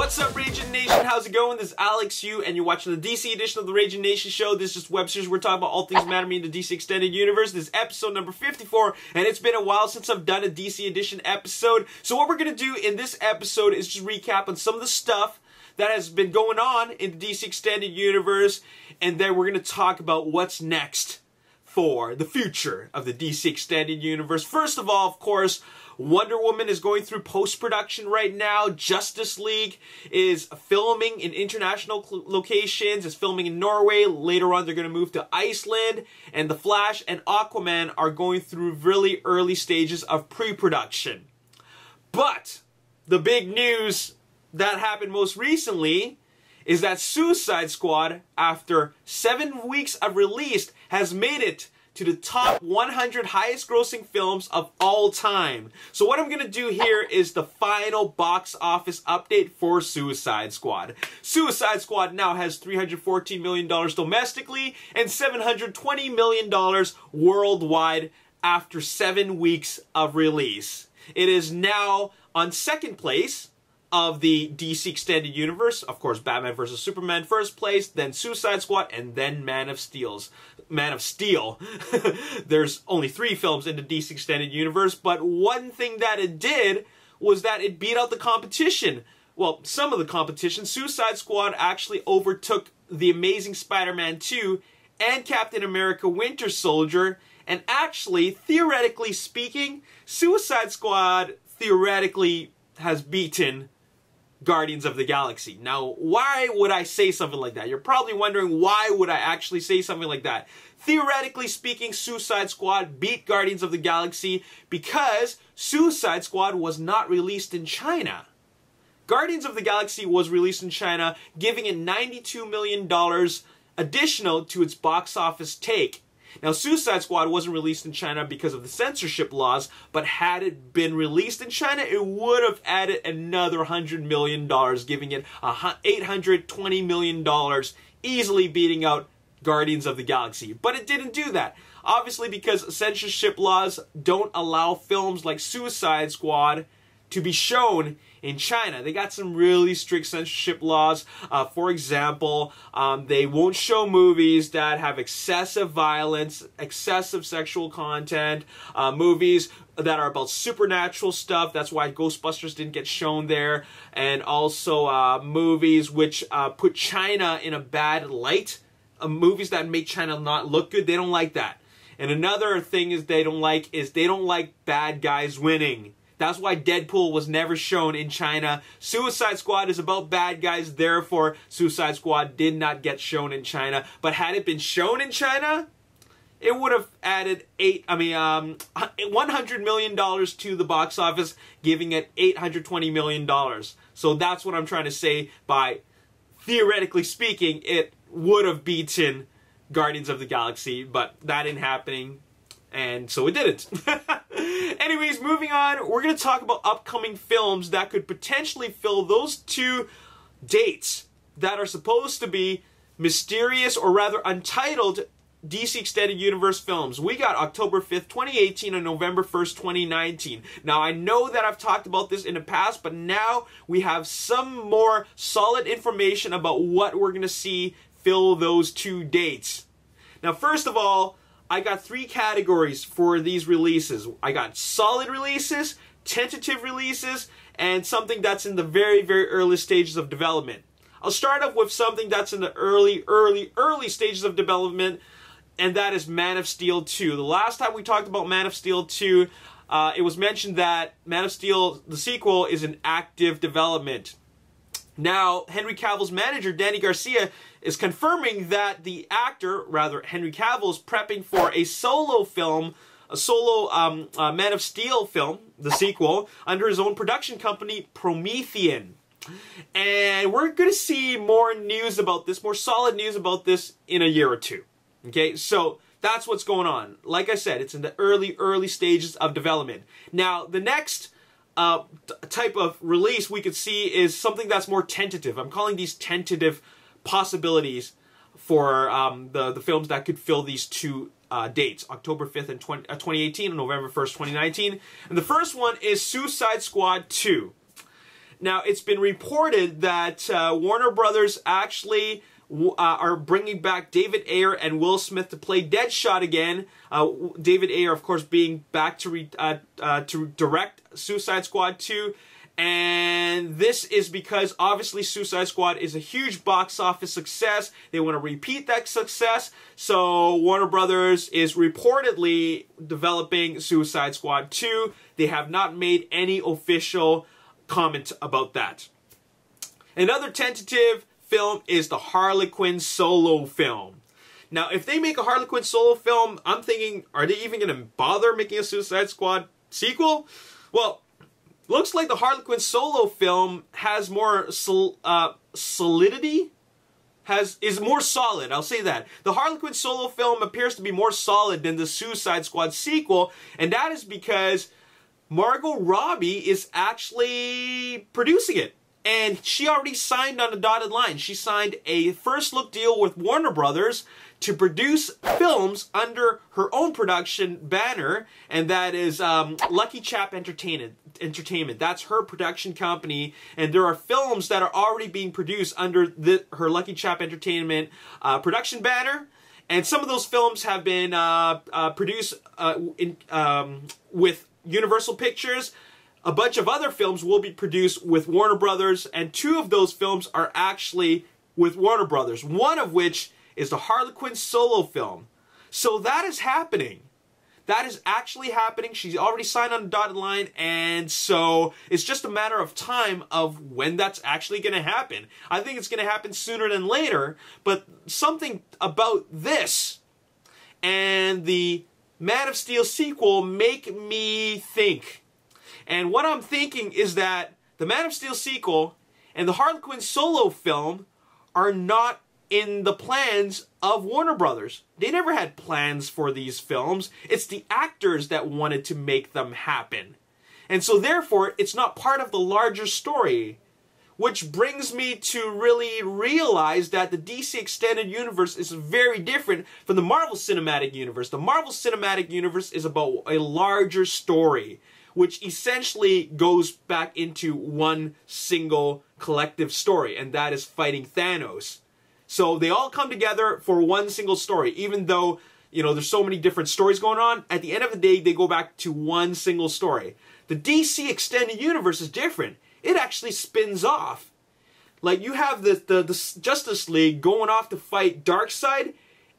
What's up, Ragin Nation? How's it going? This is Alex Yu, and you're watching the DC edition of the Ragin Nation show. This is just web series. We're talking about all things matter me in the DC Extended Universe. This is episode number 54, and it's been a while since I've done a DC edition episode. So what we're going to do in this episode is just recap on some of the stuff that has been going on in the DC Extended Universe, and then we're going to talk about what's next for the future of the DC Extended Universe. First of all, of course, Wonder Woman is going through post-production right now. Justice League is filming in international locations. It's filming in Norway. Later on, they're going to move to Iceland. And The Flash and Aquaman are going through really early stages of pre-production. But the big news that happened most recently is that Suicide Squad, after 7 weeks of release, has made it to the top 100 highest grossing films of all time. So what I'm going to do here is the final box office update for Suicide Squad. Suicide Squad now has $314 million domestically and $720 million worldwide after 7 weeks of release. It is now on second place of the DC Extended Universe. Of course, Batman vs. Superman first place, then Suicide Squad, and then Man of Steel. There's only 3 films in the DC Extended Universe, but one thing that it did was that it beat out the competition. Well, some of the competition. Suicide Squad actually overtook The Amazing Spider-Man 2 and Captain America Winter Soldier, and actually, theoretically speaking, Suicide Squad theoretically has beaten Guardians of the Galaxy. Now, why would I say something like that? You're probably wondering, why would I actually say something like that? Theoretically speaking, Suicide Squad beat Guardians of the Galaxy because Suicide Squad was not released in China. Guardians of the Galaxy was released in China, giving it $92 million additional to its box office take. Now, Suicide Squad wasn't released in China because of the censorship laws, but had it been released in China, it would have added another $100 million, giving it $820 million, easily beating out Guardians of the Galaxy. But it didn't do that. Obviously, because censorship laws don't allow films like Suicide Squad to be shown in China. They got some really strict censorship laws. For example, they won't show movies that have excessive violence, excessive sexual content, movies that are about supernatural stuff. That's why Ghostbusters didn't get shown there. And also movies which put China in a bad light. Movies that make China not look good. They don't like that. And another thing is they don't like bad guys winning. That's why Deadpool was never shown in China. Suicide Squad is about bad guys, therefore Suicide Squad did not get shown in China. But had it been shown in China, it would have added $100 million to the box office, giving it $820 million. So that's what I'm trying to say by, theoretically speaking, it would have beaten Guardians of the Galaxy, but that didn't happen, and so it didn't. Anyways, moving on, we're going to talk about upcoming films that could potentially fill those 2 dates that are supposed to be mysterious, or rather untitled, DC Extended Universe films. We got October 5th, 2018 and November 1st, 2019. Now, I know that I've talked about this in the past, but now we have some more solid information about what we're going to see fill those 2 dates. Now, first of all, I got 3 categories for these releases. I got solid releases, tentative releases, and something that's in the very, very early stages of development. I'll start off with something that's in the early stages of development, and that is Man of Steel 2. The last time we talked about Man of Steel 2, it was mentioned that Man of Steel, the sequel, is in active development. Now, Henry Cavill's manager, Danny Garcia, is confirming that the actor, rather Henry Cavill, is prepping for a solo film, Man of Steel film, the sequel, under his own production company, Promethean. And we're going to see more news about this, more solid news about this in a year or 2. Okay, so that's what's going on. Like I said, it's in the early stages of development. Now, the next type of release we could see is something that's more tentative. I'm calling these tentative possibilities for the films that could fill these 2 dates, October 5th and 2018 and November 1st, 2019. And the first one is Suicide Squad 2. Now, it's been reported that Warner Brothers actually are bringing back David Ayer and Will Smith to play Deadshot again. David Ayer, of course, being back to direct Suicide Squad 2. And this is because, obviously, Suicide Squad is a huge box office success. They want to repeat that success. So, Warner Brothers is reportedly developing Suicide Squad 2. They have not made any official comment about that. Another tentative film is the Harley Quinn solo film. Now, if they make a Harley Quinn solo film, I'm thinking, are they even going to bother making a Suicide Squad sequel? Well, looks like the Harley Quinn solo film has more solidity. Is more solid, I'll say that. The Harley Quinn solo film appears to be more solid than the Suicide Squad sequel, and that is because Margot Robbie is actually producing it. And she already signed on the dotted line. She signed a first look deal with Warner Brothers to produce films under her own production banner, and that is Lucky Chap Entertainment. That's her production company, and there are films that are already being produced under her Lucky Chap Entertainment production banner, and some of those films have been produced with Universal Pictures. A bunch of other films will be produced with Warner Brothers, and 2 of those films are actually with Warner Brothers, one of which is the Harley Quinn solo film. So that is happening. That is actually happening. She's already signed on the dotted line, and so it's just a matter of time of when that's actually going to happen. I think it's going to happen sooner than later, but something about this and the Man of Steel sequel make me think. And what I'm thinking is that the Man of Steel sequel and the Harley Quinn solo film are not in the plans of Warner Brothers. They never had plans for these films. It's the actors that wanted to make them happen. And so therefore, it's not part of the larger story. Which brings me to really realize that the DC Extended Universe is very different from the Marvel Cinematic Universe. The Marvel Cinematic Universe is about a larger story, which essentially goes back into one single collective story, and that is fighting Thanos. So they all come together for one single story, even though, you know, there's so many different stories going on. At the end of the day, they go back to one single story. The DC Extended Universe is different. It actually spins off. Like, you have the Justice League going off to fight Darkseid,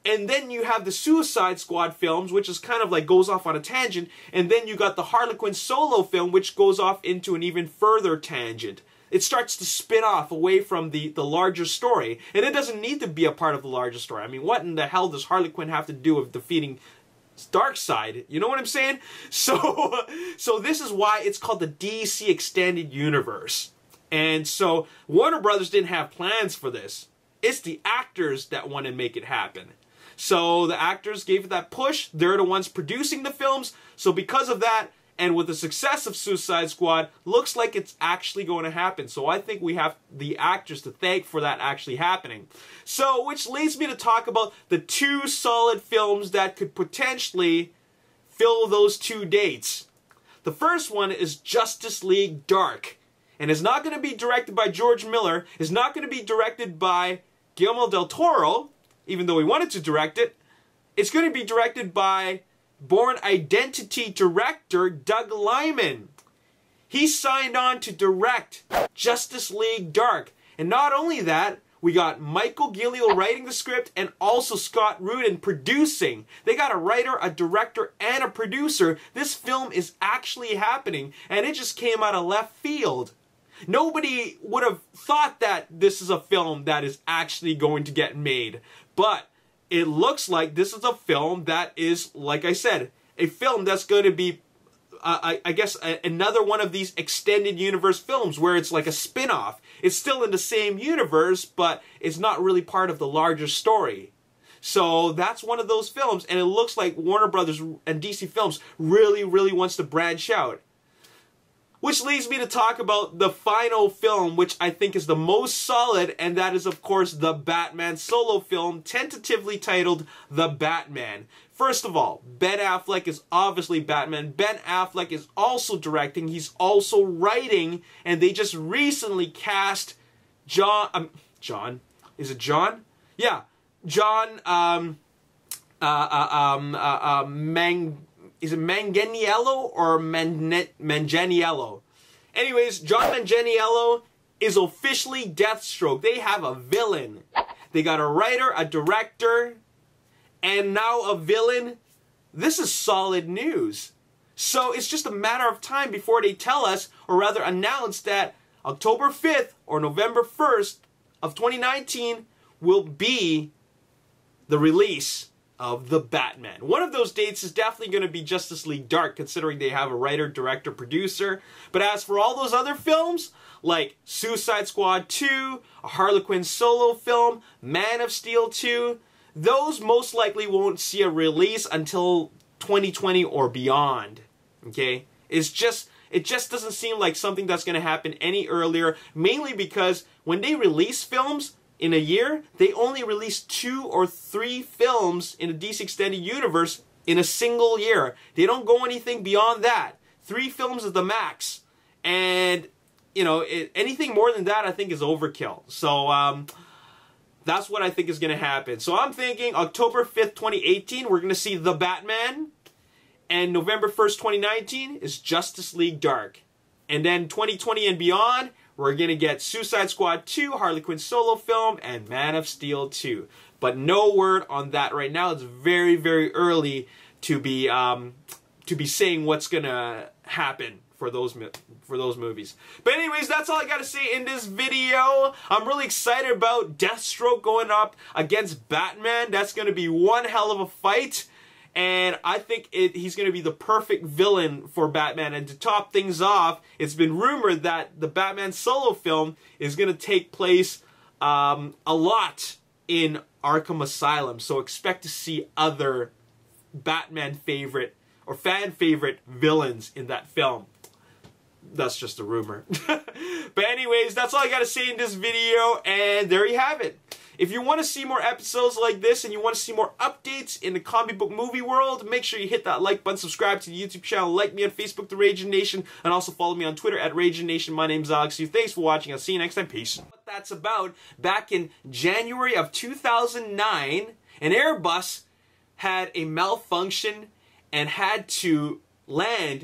and then you have the Suicide Squad films, which is kind of like goes off on a tangent, and then you got the Harley Quinn solo film, which goes off into an even further tangent. It starts to spin off away from the larger story, and it doesn't need to be a part of the larger story. I mean, what in the hell does Harley Quinn have to do with defeating Darkseid? You know what I'm saying? So this is why it's called the DC Extended Universe. And so Warner Brothers didn't have plans for this. It's the actors that want to make it happen. So the actors gave it that push. They're the ones producing the films. So because of that, and with the success of Suicide Squad, looks like it's actually going to happen. So I think we have the actors to thank for that actually happening. So, which leads me to talk about the 2 solid films that could potentially fill those 2 dates. The first one is Justice League Dark. And it's not going to be directed by George Miller. It's not going to be directed by Guillermo del Toro, even though he wanted to direct it. It's going to be directed by Bourne Identity director Doug Liman. He signed on to direct Justice League Dark. And not only that, we got Michael Gillio writing the script and also Scott Rudin producing. They got a writer, a director, and a producer. This film is actually happening, and it just came out of left field. Nobody would have thought that this is a film that is actually going to get made. But it looks like this is a film that is, like I said, a film that's going to be, I guess, another one of these extended universe films where it's like a spin-off. It's still in the same universe, but it's not really part of the larger story. So that's one of those films, and it looks like Warner Brothers and DC Films really, really wants to branch out. Which leads me to talk about the final film, which I think is the most solid, and that is, of course, the Batman solo film, tentatively titled The Batman. First of all, Ben Affleck is obviously Batman. Ben Affleck is also directing. He's also writing. And they just recently cast John... Is it John? Yeah. John... is it Manganiello or Manganiello? Anyways, John Manganiello is officially Deathstroke. They have a villain. They got a writer, a director, and now a villain. This is solid news. So it's just a matter of time before they tell us, or rather announce, that October 5th or November 1st of 2019 will be the release of The Batman. One of those dates is definitely going to be Justice League Dark, considering they have a writer, director, producer. But as for all those other films, like Suicide Squad 2, a Harley Quinn solo film, Man of Steel 2, those most likely won't see a release until 2020 or beyond. Okay? It just doesn't seem like something that's going to happen any earlier, mainly because when they release films in a year, they only release 2 or 3 films in the DC Extended Universe in a single year. They don't go anything beyond that. 3 films is the max. And, you know, anything more than that I think is overkill. So, that's what I think is going to happen. So I'm thinking October 5th, 2018, we're going to see The Batman. And November 1st, 2019 is Justice League Dark. And then 2020 and beyond, we're going to get Suicide Squad 2, Harley Quinn solo film, and Man of Steel 2. But no word on that right now. It's very, very early to be saying what's going to happen for those movies. But anyways, that's all I got to say in this video. I'm really excited about Deathstroke going up against Batman. That's going to be one hell of a fight. And I think he's going to be the perfect villain for Batman. And to top things off, it's been rumored that the Batman solo film is going to take place a lot in Arkham Asylum. So expect to see other Batman favorite or fan favorite villains in that film. That's just a rumor. But anyways, that's all I got to say in this video. And there you have it. If you want to see more episodes like this and you want to see more updates in the comic book movie world, make sure you hit that like button, subscribe to the YouTube channel, like me on Facebook, The Ragin Nation, and also follow me on Twitter at Ragin Nation. My name's Alex. Thanks for watching. I'll see you next time. Peace. What that's about, back in January of 2009, an Airbus had a malfunction and had to land